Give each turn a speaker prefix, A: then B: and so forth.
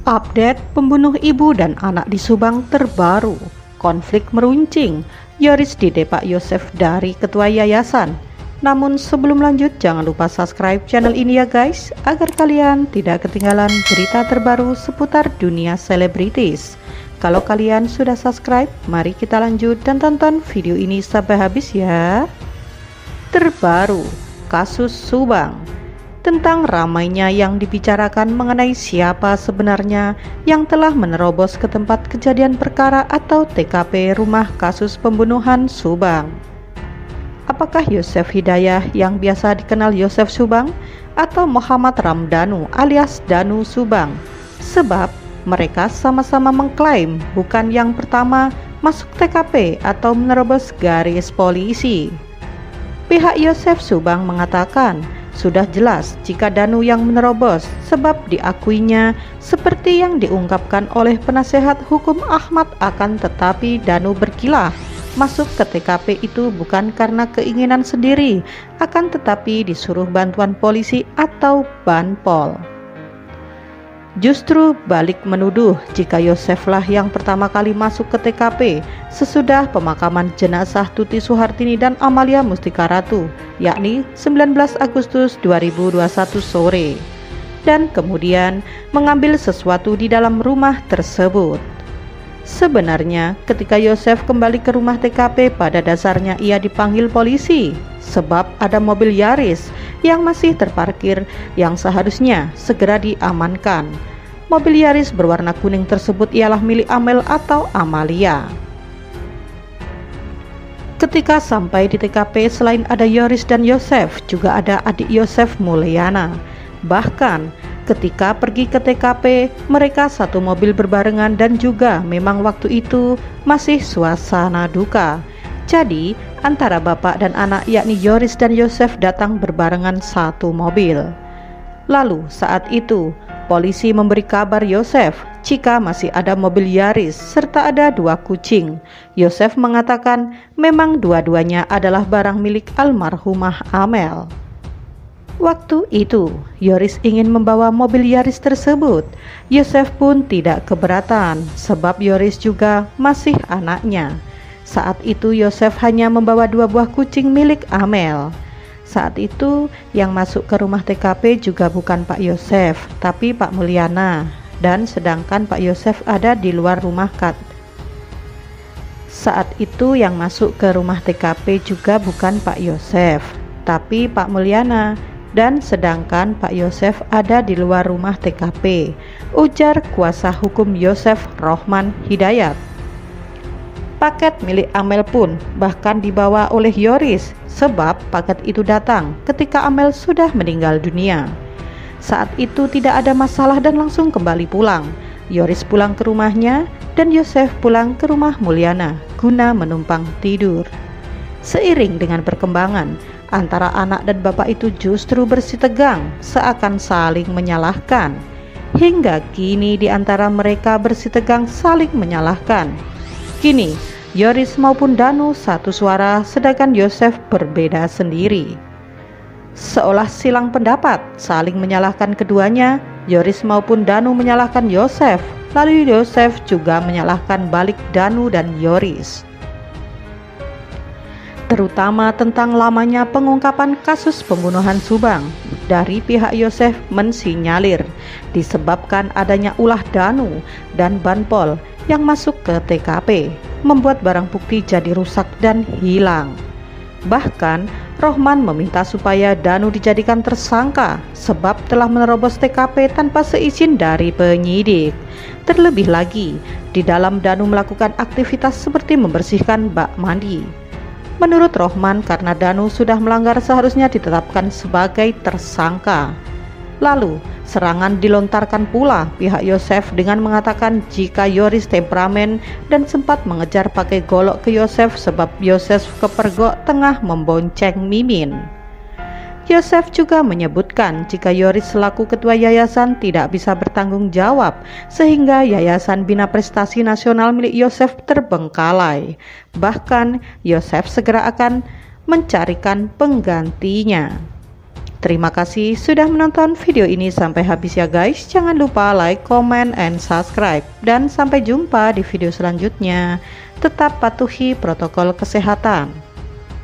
A: Update pembunuh ibu dan anak di Subang terbaru. Konflik meruncing, Yoris didepak Yosef dari ketua yayasan. Namun sebelum lanjut, jangan lupa subscribe channel ini ya guys, agar kalian tidak ketinggalan berita terbaru seputar dunia selebritis. Kalau kalian sudah subscribe, mari kita lanjut dan tonton video ini sampai habis ya. Terbaru, kasus Subang. Tentang ramainya yang dibicarakan mengenai siapa sebenarnya yang telah menerobos ke tempat kejadian perkara atau TKP rumah kasus pembunuhan Subang. Apakah Yosef Hidayah yang biasa dikenal Yosef Subang atau Muhammad Ramdhanu alias Danu Subang? Sebab mereka sama-sama mengklaim bukan yang pertama masuk TKP atau menerobos garis polisi. Pihak Yosef Subang mengatakan sudah jelas jika Danu yang menerobos, sebab diakuinya seperti yang diungkapkan oleh penasehat hukum Ahmad, akan tetapi Danu berkilah masuk ke TKP itu bukan karena keinginan sendiri, akan tetapi disuruh bantuan polisi atau Banpol. Justru balik menuduh jika Yoseflah yang pertama kali masuk ke TKP sesudah pemakaman jenazah Tuti Suhartini dan Amalia Mustika Ratu, yakni 19 Agustus 2021 sore, dan kemudian mengambil sesuatu di dalam rumah tersebut. Sebenarnya ketika Yosef kembali ke rumah TKP, pada dasarnya ia dipanggil polisi sebab ada mobil Yaris yang masih terparkir yang seharusnya segera diamankan. Mobil Yaris berwarna kuning tersebut ialah milik Amel atau Amalia. Ketika sampai di TKP, selain ada Yoris dan Yosef, juga ada adik Yosef, Mulyana. Bahkan ketika pergi ke TKP, mereka satu mobil berbarengan dan juga memang waktu itu masih suasana duka. Jadi antara bapak dan anak yakni Yoris dan Yosef datang berbarengan satu mobil. Lalu saat itu polisi memberi kabar Yosef jika masih ada mobil Yaris serta ada 2 kucing. Yosef mengatakan memang dua-duanya adalah barang milik almarhumah Amel. Waktu itu Yoris ingin membawa mobil Yaris tersebut. Yosef pun tidak keberatan sebab Yoris juga masih anaknya. Saat itu Yosef hanya membawa 2 buah kucing milik Amel. Saat itu yang masuk ke rumah TKP juga bukan Pak Yosef, tapi Pak Mulyana, dan sedangkan Pak Yosef ada di luar rumah kat. Saat itu yang masuk ke rumah TKP juga bukan Pak Yosef, tapi Pak Mulyana, dan sedangkan Pak Yosef ada di luar rumah TKP, ujar kuasa hukum Yosef, Rohman Hidayat. Paket milik Amel pun bahkan dibawa oleh Yoris, sebab paket itu datang ketika Amel sudah meninggal dunia. Saat itu tidak ada masalah dan langsung kembali pulang. Yoris pulang ke rumahnya dan Yosef pulang ke rumah Mulyana guna menumpang tidur. Seiring dengan perkembangan, antara anak dan bapak itu justru bersitegang, seakan saling menyalahkan. Hingga kini di antara mereka bersitegang saling menyalahkan. Kini Yoris maupun Danu satu suara, sedangkan Yosef berbeda sendiri. Seolah silang pendapat, saling menyalahkan keduanya. Yoris maupun Danu menyalahkan Yosef, lalu Yosef juga menyalahkan balik Danu dan Yoris. Terutama tentang lamanya pengungkapan kasus pembunuhan Subang. Dari pihak Yosef mensinyalir disebabkan adanya ulah Danu dan Banpol yang masuk ke TKP, membuat barang bukti jadi rusak dan hilang. Bahkan Rohman meminta supaya Danu dijadikan tersangka sebab telah menerobos TKP tanpa seizin dari penyidik. Terlebih lagi, di dalam Danu melakukan aktivitas seperti membersihkan bak mandi. Menurut Rohman, karena Danu sudah melanggar seharusnya ditetapkan sebagai tersangka. Lalu serangan dilontarkan pula pihak Yosef dengan mengatakan jika Yoris temperamen dan sempat mengejar pakai golok ke Yosef sebab Yosef kepergok tengah membonceng Mimin. Yosef juga menyebutkan jika Yoris selaku ketua yayasan tidak bisa bertanggung jawab sehingga Yayasan Bina Prestasi Nasional milik Yosef terbengkalai. Bahkan Yosef segera akan mencarikan penggantinya. Terima kasih sudah menonton video ini sampai habis ya guys. Jangan lupa like, comment, and subscribe. Dan sampai jumpa di video selanjutnya. Tetap patuhi protokol kesehatan.